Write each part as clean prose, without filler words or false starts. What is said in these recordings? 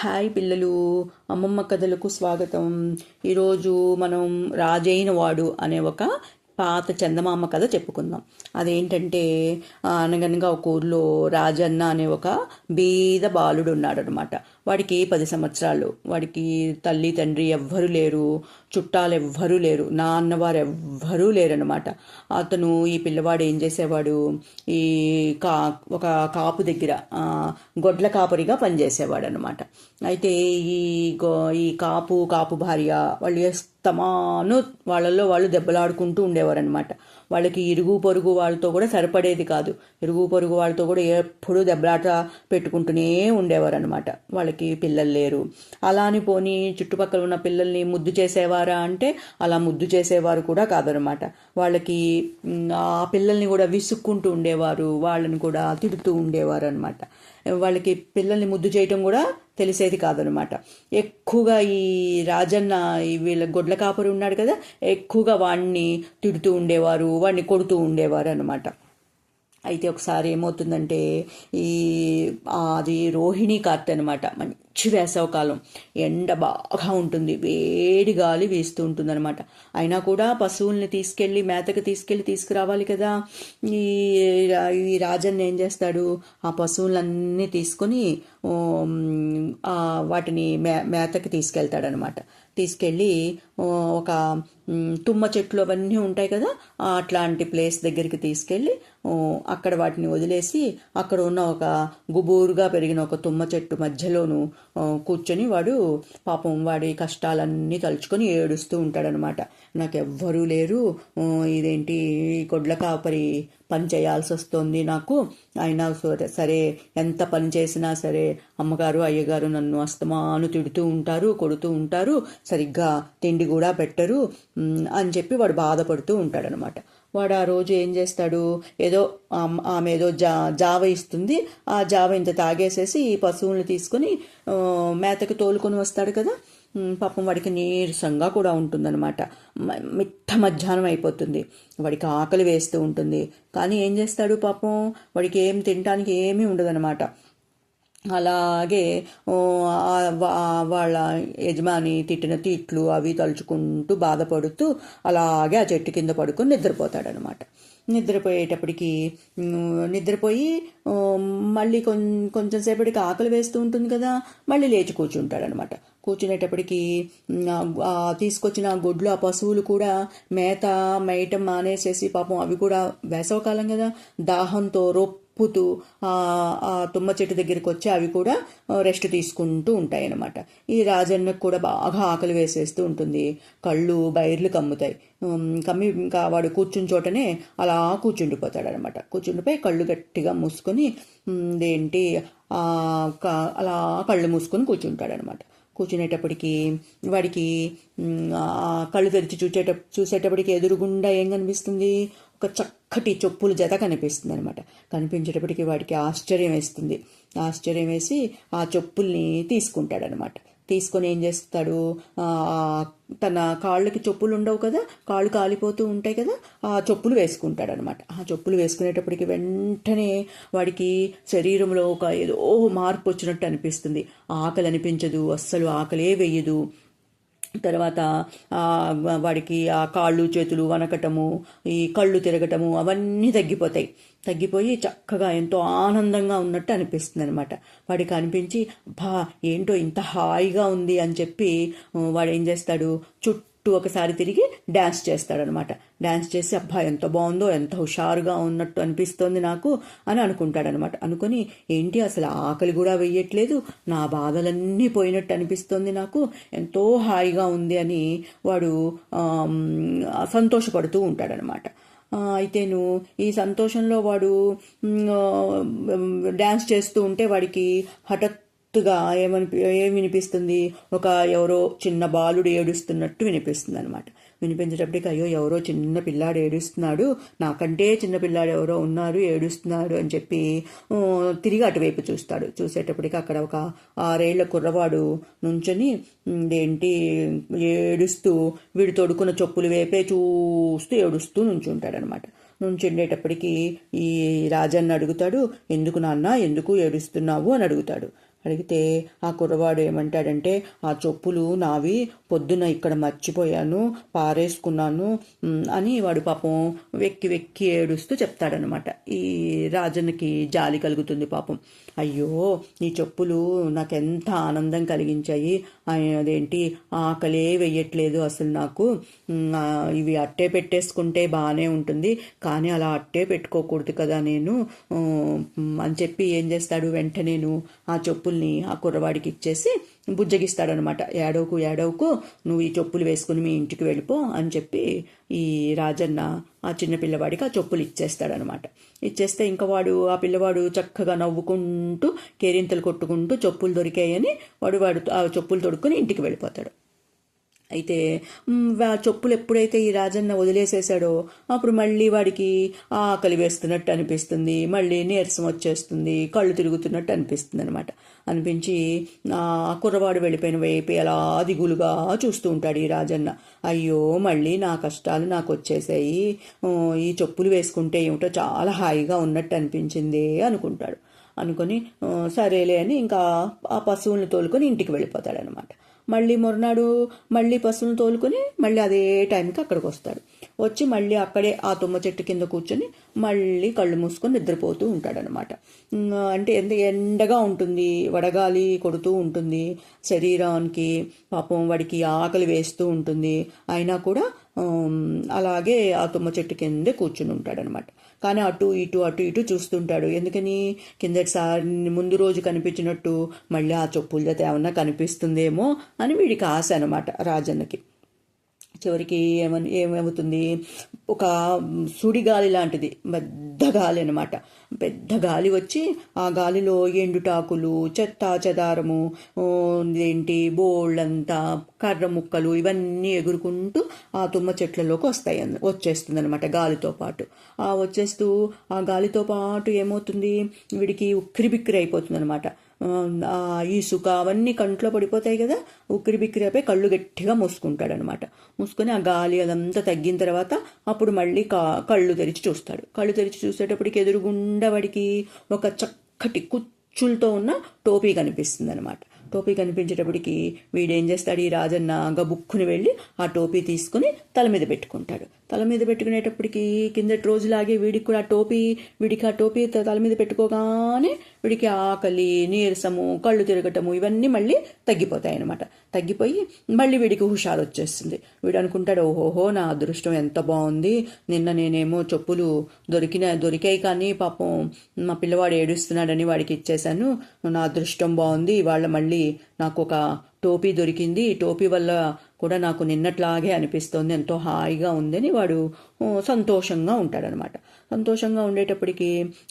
Hi పిల్లలు, అమ్మమ్మ కథలకు స్వాగతం. ఈరోజు మనం రాజైన వాడు అనే ఒక పాత చందమామ కథ చెప్పుకుందాం. అదేంటంటే అనగనగా ఒక ఊర్లో రాజన్న అనే ఒక బీద బాలుడు ఉన్నాడు అనమాట. వాడికి 10 సంవత్సరాలు. వాడికి తల్లి తండ్రి ఎవ్వరూ లేరు, చుట్టాలు ఎవ్వరూ లేరు, నాన్నవారు ఎవ్వరూ లేరనమాట. అతను ఈ పిల్లవాడు ఏం చేసేవాడు, ఈ ఒక కాపు దగ్గర గొడ్ల కాపరిగా పనిచేసేవాడు అనమాట. అయితే ఈ కాపు భార్య వాళ్ళు తమాను వాళ్ళల్లో వాళ్ళు దెబ్బలాడుకుంటూ ఉండేవారనమాట. వాళ్ళకి ఇరుగు పొరుగు వాళ్ళతో కూడా సరిపడేది కాదు. ఇరుగు పొరుగు వాళ్ళతో కూడా ఎప్పుడూ దెబ్బలాట పెట్టుకుంటూనే ఉండేవారనమాట. వాళ్ళకి పిల్లలు లేరు. అలా అని పోనీ చుట్టుపక్కల ఉన్న పిల్లల్ని ముద్దు చేసేవారా అంటే అలా ముద్దు చేసేవారు కూడా కాదనమాట. వాళ్ళకి ఆ పిల్లల్ని కూడా విసుక్కుంటూ ఉండేవారు, వాళ్ళని కూడా తిడుతూ ఉండేవారు అనమాట. వాళ్ళకి పిల్లల్ని ముద్దు చేయటం కూడా తెలిసేది కాదనమాట. ఎక్కువగా ఈ రాజన్న వీళ్ళ గొడ్ల కాపరి ఉన్నాడు కదా, ఎక్కువగా వాడిని తిడుతూ ఉండేవారు, వాడిని కొడుతూ ఉండేవారు అనమాట. అయితే ఒకసారి ఏమవుతుందంటే అది రోహిణీ కార్తె అనమాట. మంచి వేసవకాలం, ఎండ బాగా ఉంటుంది, వేడి గాలి వీస్తూ ఉంటుంది అనమాట. అయినా కూడా పశువుల్ని మేతకు తీసుకురావాలి కదా. ఈ రాజన్న ఏం చేస్తాడు, ఆ పశువులన్నీ తీసుకొని వాటిని మేతకి తీసుకెళ్తాడనమాట. తీసుకెళ్ళి ఒక తుమ్మ చెట్లు అవన్నీ ఉంటాయి కదా, అట్లాంటి ప్లేస్ దగ్గరికి తీసుకెళ్ళి అక్కడ వాటిని వదిలేసి అక్కడ ఉన్న ఒక గుబూరుగా పెరిగిన ఒక తుమ్మ చెట్టు మధ్యలోను కూర్చొని వాడు పాపం వాడి కష్టాలన్నీ తలుచుకొని ఏడుస్తూ ఉంటాడనమాట. నాకు ఎవ్వరూ లేరు, ఇదేంటి గొడ్ల కాపరి పని చేయాల్సి వస్తుంది నాకు, అయినా సరే ఎంత పని చేసినా సరే అమ్మగారు అయ్యగారు నన్ను అస్తమాను తిడుతూ ఉంటారు, కొడుతూ ఉంటారు, సరిగ్గా తిండి కూడా పెట్టరు అని చెప్పి వాడు బాధపడుతూ ఉంటాడనమాట. వాడు ఆ రోజు ఏం చేస్తాడు, ఆమె ఏదో జావ ఇస్తుంది, ఆ జావ ఇంత తాగేసేసి ఈ పశువుల్ని తీసుకొని మేతకు తోలుకొని వస్తాడు కదా. పాపం వాడికి నీరసంగా కూడా ఉంటుందన్నమాట. మిట్ట మధ్యాహ్నం అయిపోతుంది, వాడికి ఆకలి వేస్తూ ఉంటుంది. కానీ ఏం చేస్తాడు పాపం, వాడికి ఏం తినడానికి ఏమీ ఉండదన్నమాట. అలాగే వాళ్ళ యజమాని తిట్టిన తిట్లు అవి తలుచుకుంటూ బాధపడుతూ అలాగే ఆ చెట్టు కింద పడుకొని నిద్రపోతాడనమాట. నిద్రపోయి మళ్ళీ కొంచెం సేపటికి ఆకలి వేస్తూ ఉంటుంది కదా, మళ్ళీ లేచి కూర్చుంటాడనమాట. కూర్చునేటప్పటికి తీసుకొచ్చిన గొడ్లు ఆ పశువులు కూడా మేయటం మానేసేసి పాపం అవి కూడా వేసవకాలం కదా, దాహంతో పుతూ ఆ తుమ్మ చెట్టు దగ్గరికి వచ్చి అవి కూడా రెస్ట్ తీసుకుంటూ ఉంటాయి అన్నమాట. ఈ రాజన్నకు కూడా బాగా ఆకలి వేసేస్తూ ఉంటుంది, కళ్ళు బైర్లు కమ్ముతాయి. ఇంకా వాడు కూర్చుని చోటనే అలా కూర్చుండిపోతాడనమాట. కూర్చుండిపోయి కళ్ళు గట్టిగా మూసుకొని అలా కళ్ళు మూసుకొని కూర్చుంటాడనమాట. కూర్చునేటప్పటికి వాడికి కళ్ళు తెరిచి చూసేటప్పటికి ఎదురుగుండా ఏం కనిపిస్తుంది, ఒక చక్కటి చెప్పుల జత కనిపిస్తుంది అనమాట. కనిపించేటప్పటికి వాడికి ఆశ్చర్యం వేసి ఆ చెప్పుల్ని తీసుకుంటాడనమాట. తీసుకొని ఏం చేస్తాడు, తన కాళ్ళకి చెప్పులు ఉండవు కదా, కాళ్ళు కాలిపోతూ ఉంటాయి కదా, ఆ చెప్పులు వేసుకుంటాడనమాట. ఆ చెప్పులు వేసుకునేటప్పటికి వెంటనే వాడికి శరీరంలో ఏదో మార్పు వచ్చినట్టు అనిపిస్తుంది. ఆకలి అనిపించదు, అస్సలు ఆకలే వేయదు. తర్వాత వాడికి ఆ కాళ్ళు చేతులు వనకటము, ఈ కళ్ళు తిరగటము అవన్నీ తగ్గిపోయి చక్కగా ఎంతో ఆనందంగా ఉన్నట్టు అనిపిస్తుంది అనమాట. వాడికి అనిపించి ఏంటో ఇంత హాయిగా ఉంది అని చెప్పి వాడు ఏం చేస్తాడు, చుట్టూ ఒకసారి తిరిగి డ్యాన్స్ చేస్తాడనమాట. డ్యాన్స్ చేసి ఎంత బాగుందో, ఎంత హుషారుగా ఉన్నట్టు అనిపిస్తోంది నాకు అని అనుకుంటాడనమాట. అనుకొని ఏంటి అసలు ఆకలి కూడా వేయట్లేదు, నా బాధలన్నీ పోయినట్టు అనిపిస్తోంది నాకు, ఎంతో హాయిగా ఉంది అని వాడు సంతోషపడుతూ ఉంటాడనమాట. అయితేను ఈ సంతోషంలో వాడు డ్యాన్స్ చేస్తూ ఉంటే వాడికి హఠాత్తుగా ఏం వినిపిస్తుంది, ఎవరో చిన్న బాలుడు ఏడుస్తున్నట్టు వినిపిస్తుంది అనమాట. వినిపించేటప్పటికి అయ్యో ఎవరో చిన్న పిల్లాడు ఏడుస్తున్నాడు, నాకంటే చిన్న పిల్లాడు ఎవరో ఉన్నారు ఏడుస్తున్నాడు అని చెప్పి తిరిగి అటువైపు చూసేటప్పటికి అక్కడ ఒక 6 ఏళ్ల కుర్రవాడు నుంచొని ఏడుస్తూ వీడు తొడుకున్న చెప్పులు వేపే చూస్తూ ఏడుస్తూ నుంచుంటాడనమాట. నుంచుండేటప్పటికి ఈ రాజన్న అడుగుతాడు, ఎందుకు నాన్న, ఎందుకు ఏడుస్తున్నావు అని అడుగుతాడు. అడిగితే ఆ కుర్రవాడు ఏమంటాడంటే, ఆ చెప్పులు నావి, పొద్దున ఇక్కడ మర్చిపోయాను, పారేసుకున్నాను అని వాడు పాపం వెక్కి వెక్కి ఏడుస్తూ చెప్తాడనమాట. ఈ రాజన్నకి జాలి కలుగుతుంది పాపం. అయ్యో, ఈ చెప్పులు నాకెంత ఆనందం కలిగించాయి, అదేంటి ఆకలే వెయ్యట్లేదు అసలు నాకు, ఇవి అట్టే పెట్టేసుకుంటే బాగానే ఉంటుంది, కానీ అలా అట్టే పెట్టుకోకూడదు కదా నేను అని చెప్పి ఏం చేస్తాడు, వెంటనేను ఆ చెప్పుల్ని ఆ కుర్రవాడికి ఇచ్చేసి బుజ్జగిస్తాడనమాట. ఏడవకు ఏడవకు, నువ్వు ఈ చెప్పులు వేసుకుని మీ ఇంటికి వెళ్ళిపో అని చెప్పి ఈ రాజన్న ఆ చిన్న పిల్లవాడికి ఆ చెప్పులు ఇచ్చేస్తాడనమాట. ఇచ్చేస్తే ఇంకా ఆ పిల్లవాడు చక్కగా నవ్వుకుంటూ కేరింతలు కొట్టుకుంటూ చెప్పులు దొరికాయని వాడు ఆ చెప్పులు తొడుక్కుని ఇంటికి వెళ్ళిపోతాడు. అయితే చెప్పులు ఎప్పుడైతే ఈ రాజన్న వదిలేసేసాడో అప్పుడు మళ్ళీ వాడికి ఆకలి వేస్తున్నట్టు అనిపిస్తుంది, మళ్ళీ నీరసం వచ్చేస్తుంది, కళ్ళు తిరుగుతున్నట్టు అనిపిస్తుంది అనమాట. అనిపించి ఆ కుర్రవాడు వెళ్ళిపోయిన వైపు అలా దిగులుగా చూస్తూ ఉంటాడు ఈ రాజన్న. అయ్యో, మళ్ళీ నా కష్టాలు నాకు వచ్చేసాయి, ఈ చెప్పులు వేసుకుంటే ఏమిటో చాలా హాయిగా ఉన్నట్టు అనిపించింది అనుకుంటాడు. అనుకొని సరేలే అని ఇంకా ఆ పశువులను తోలుకొని ఇంటికి వెళ్ళిపోతాడనమాట. మళ్ళీ మరునాడు మళ్ళీ పశువులను తోలుకొని మళ్ళీ అదే టైంకి అక్కడికి వస్తాడు. వచ్చి మళ్ళీ అక్కడే ఆ తుమ్మ చెట్టు కింద కూర్చొని మళ్ళీ కళ్ళు మూసుకొని నిద్రపోతూ ఉంటాడనమాట. అంటే ఎంత ఎండగా ఉంటుంది, వడగాలి కొడుతూ ఉంటుంది శరీరానికి, పాపం వాడికి ఆకలి వేస్తూ ఉంటుంది. అయినా కూడా అలాగే ఆ తుమ్మ చెట్టు కిందే కూర్చుని ఉంటాడనమాట. కానీ అటు ఇటు చూస్తుంటాడు. ఎందుకని, కిందటిసారి ముందు రోజు కనిపించినట్టు మళ్ళీ ఆ చెప్పుల జత ఏమన్నా కనిపిస్తుందేమో అని వీడికి ఆశ అనమాట రాజన్నకి. చివరికి ఏమవుతుంది, ఒక సుడిగాలి లాంటిది పెద్ద గాలి అనమాట. పెద్ద గాలి వచ్చి ఆ గాలిలో ఎండుటాకులు, చెత్త చెదారము, బోళ్ళంతా కర్ర ముక్కలు ఇవన్నీ ఎగురుకుంటూ ఆ తుమ్మ చెట్లలోకి వచ్చేస్తుంది అనమాట గాలితో పాటు. వచ్చేస్తూ ఆ గాలితో పాటు ఏమవుతుంది, వీడికి ఉక్కిరి బిక్కిరి అయిపోతుంది అనమాట. ఇసుక అవన్నీ కంట్లో పడిపోతాయి కదా, ఉక్కిరి బిక్కిరి అయిపోయి కళ్ళు గట్టిగా మూసుకుంటాడనమాట. మూసుకొని ఆ గాలి అదంతా తగ్గిన తర్వాత అప్పుడు మళ్ళీ కళ్ళు తెరిచి చూస్తాడు. కళ్ళు తెరిచి చూసేటప్పటికి ఎదురుగుండా వాడికి ఒక చక్కటి కుచ్చులతో ఉన్న టోపీ కనిపిస్తుంది అనమాట. టోపీ కనిపించేటప్పటికి వీడేం చేస్తాడు, ఈ రాజన్న గబుక్కుని వెళ్ళి ఆ టోపీ తీసుకుని తల మీద పెట్టుకుంటాడు. తల మీద పెట్టుకునేటప్పటికి కిందటి రోజులాగే వీడికి ఆ టోపీ తల మీద పెట్టుకోగానే వీడికి ఆకలి, నీరసము, కళ్ళు తిరగటము ఇవన్నీ మళ్ళీ తగ్గిపోతాయి అనమాట. తగ్గిపోయి మళ్ళీ వీడికి హుషారు వచ్చేస్తుంది. వీడు అనుకుంటాడు, ఓహోహో, నా అదృష్టం ఎంత బాగుంది, నిన్న నేనేమో చెప్పులు దొరికాయి కానీ పాపం మా పిల్లవాడు ఏడుస్తున్నాడని వాడికి ఇచ్చేశాను, నా అదృష్టం బాగుంది, ఇవాళ మళ్ళీ నాకు ఒక టోపీ దొరికింది, ఈ టోపీ వల్ల కూడా నాకు నిన్నట్లాగే అనిపిస్తోంది, ఎంతో హాయిగా ఉందని వాడు సంతోషంగా ఉంటాడనమాట. సంతోషంగా ఉండేటప్పటికి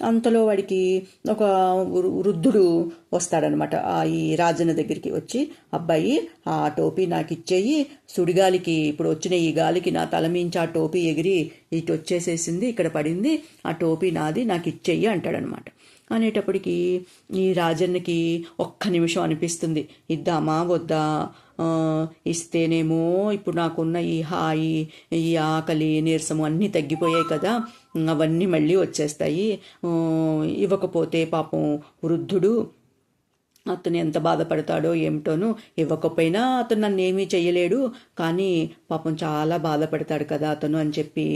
అంతలో వాడికి ఒక వృద్ధుడు వస్తాడనమాట. ఈ రాజన్న దగ్గరికి వచ్చి, అబ్బాయి ఆ టోపీ నాకు ఇచ్చేయి, సుడిగాలికి ఇప్పుడు వచ్చిన ఈ గాలికి నా తల మించి ఆ టోపీ ఎగిరి ఇటు వచ్చేసేసింది, ఇక్కడ పడింది, ఆ టోపీ నాది, నాకు ఇచ్చేయి అంటాడనమాట. అనేటప్పటికీ ఈ రాజన్నకి ఒక్క నిమిషం అనిపిస్తుంది, ఇద్దామా వద్దా, ఇస్తేనేమో ఇప్పుడు నాకున్న ఈ హాయి, ఈ ఆకలి, నీరసము అన్నీ తగ్గిపోయాయి కదా, అవన్నీ మళ్ళీ వచ్చేస్తాయి, ఇవ్వకపోతే పాపం వృద్ధుడు అతను ఎంత బాధపడతాడో ఏమిటోను, ఇవ్వకపోయినా అతను నన్ను ఏమీ చెయ్యలేడు, కానీ పాపం చాలా బాధపడతాడు కదా అతను అని చెప్పి,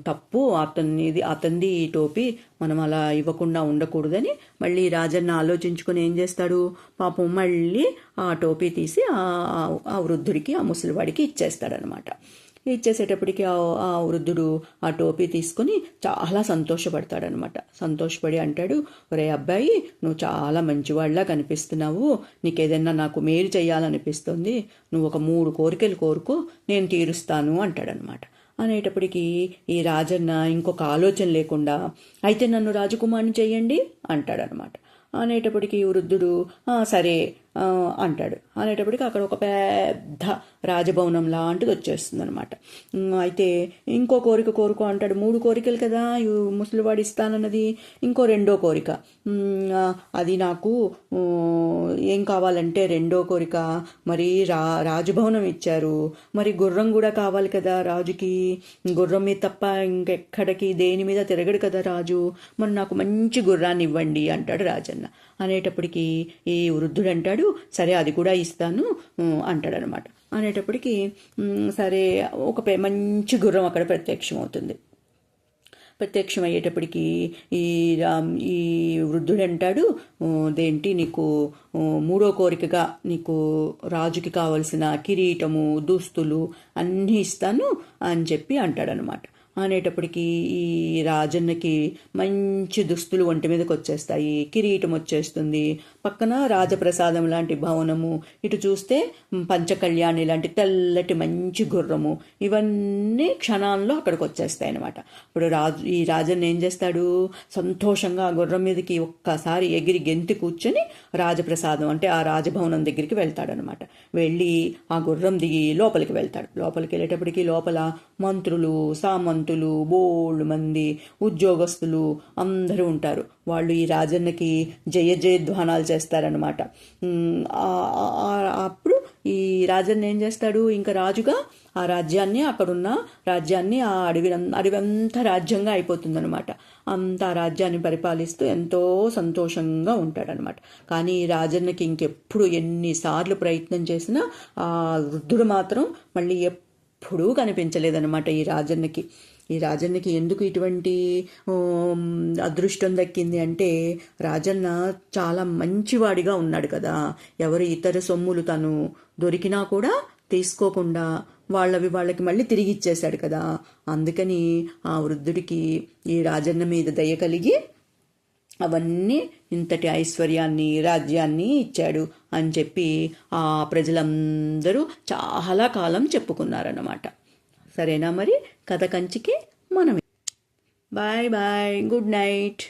తప్పు అతనిది ఈ టోపీ, మనం అలా ఇవ్వకుండా ఉండకూడదని మళ్ళీ రాజన్న ఆలోచించుకొని ఏం చేస్తాడు, పాపం మళ్ళీ ఆ టోపీ తీసి ఆ వృద్ధుడికి, ఆ ముసలివాడికి ఇచ్చేస్తాడనమాట. ఇచ్చేసేటప్పటికి ఆ వృద్ధుడు ఆ టోపీ తీసుకుని చాలా సంతోషపడతాడనమాట. సంతోషపడి అంటాడు, ఒరే అబ్బాయి, నువ్వు చాలా మంచివాళ్ళ కనిపిస్తున్నావు, నీకేదన్నా నాకు మేలు చేయాలనిపిస్తుంది, నువ్వు ఒక 3 కోరికలు కోరుకో, నేను తీరుస్తాను అంటాడనమాట. అనేటప్పటికీ ఈ రాజన్న ఇంకొక ఆలోచన లేకుండా, అయితే నన్ను రాజకుమారుని చెయ్యండి అంటాడనమాట. అనేటప్పటికీ వృద్ధుడు సరే అంటాడు. అనేటప్పటికి అక్కడ ఒక పెద్ద రాజభవనం లాంటిది వచ్చేస్తుంది అనమాట. అయితే ఇంకో కోరిక కోరుకో అంటాడు. 3 కోరికలు కదా ముసలివాడు ఇస్తానన్నది, ఇంకో 2వ కోరిక, అది నాకు ఏం కావాలంటే 2వ కోరిక, మరి రాజభవనం ఇచ్చారు, మరి గుర్రం కూడా కావాలి కదా రాజుకి, గుర్రం మీద తప్ప ఇంకెక్కడికి దేని మీద తిరగడు కదా రాజు, మరి నాకు మంచి గుర్రాన్ని ఇవ్వండి అంటాడు రాజన్న. అనేటప్పటికీ ఈ వృద్ధుడు అంటాడు, సరే అది కూడా ఇస్తాను అంటాడనమాట. అనేటప్పటికీ సరే ఒక మంచి గుర్రం అక్కడ ప్రత్యక్షమవుతుంది. ప్రత్యక్షం అయ్యేటప్పటికీ ఈ వృద్ధుడు అంటాడు, దేంటి నీకు మూడో కోరికగా నీకు రాజుకి కావలసిన కిరీటము దుస్తులు అన్నీ ఇస్తాను అని చెప్పి అంటాడనమాట. అనేటప్పటికీ ఈ రాజన్నకి మంచి దుస్తులు ఒంటి మీదకి వచ్చేస్తాయి, కిరీటం వచ్చేస్తుంది, పక్కన రాజప్రసాదం లాంటి భవనము, ఇటు చూస్తే పంచకళ్యాణి లాంటి తెల్లటి మంచి గుర్రము, ఇవన్నీ క్షణాల్లో అక్కడికి వచ్చేస్తాయి అనమాట. ఇప్పుడు ఈ రాజన్న ఏం చేస్తాడు, సంతోషంగా ఆ గుర్రం మీదకి ఒక్కసారి ఎగిరి గెంతి కూర్చొని రాజప్రసాదం అంటే ఆ రాజభవనం దగ్గరికి వెళ్తాడనమాట. వెళ్ళి ఆ గుర్రం దిగి లోపలికి వెళ్తాడు. లోపలికి వెళ్ళేటప్పటికి లోపల మంత్రులు సామంతులు బోళ్ళు మంది ఉద్యోగస్తులు అందరూ ఉంటారు. వాళ్ళు ఈ రాజన్నకి జయ జయధ్వానాలు చేస్తారనమాట. అప్పుడు ఈ రాజన్న ఏం చేస్తాడు, ఇంకా రాజుగా ఆ రాజ్యాన్ని అక్కడున్న రాజ్యాన్ని ఆ అడవంతా రాజ్యంగా అయిపోతుందనమాట. అంత రాజ్యాన్ని పరిపాలిస్తూ ఎంతో సంతోషంగా ఉంటాడనమాట. కానీ ఈ రాజన్నకి ఇంకెప్పుడు ఎన్నిసార్లు ప్రయత్నం చేసినా ఆ వృద్ధుడు మాత్రం మళ్ళీ ఎప్పుడూ కనిపించలేదనమాట ఈ రాజన్నకి ఎందుకు ఇటువంటి అదృష్టం దక్కింది అంటే, రాజన్న చాలా మంచివాడిగా ఉన్నాడు కదా. ఎవరు ఇతర సొమ్ములు తను దొరికినా కూడా తీసుకోకుండా వాళ్ళకి మళ్ళీ తిరిగి ఇచ్చేశాడు కదా. అందుకని ఆ వృద్ధుడికి ఈ రాజన్న మీద దయ కలిగి అవన్నీ ఇంతటి ఐశ్వర్యాన్ని రాజ్యాన్ని ఇచ్చాడు అని చెప్పి ఆ ప్రజలందరూ చాలా కాలం చెప్పుకున్నారన్నమాట. సరేనా మరి, కథ కంచికి మనమే. Bye bye, good night.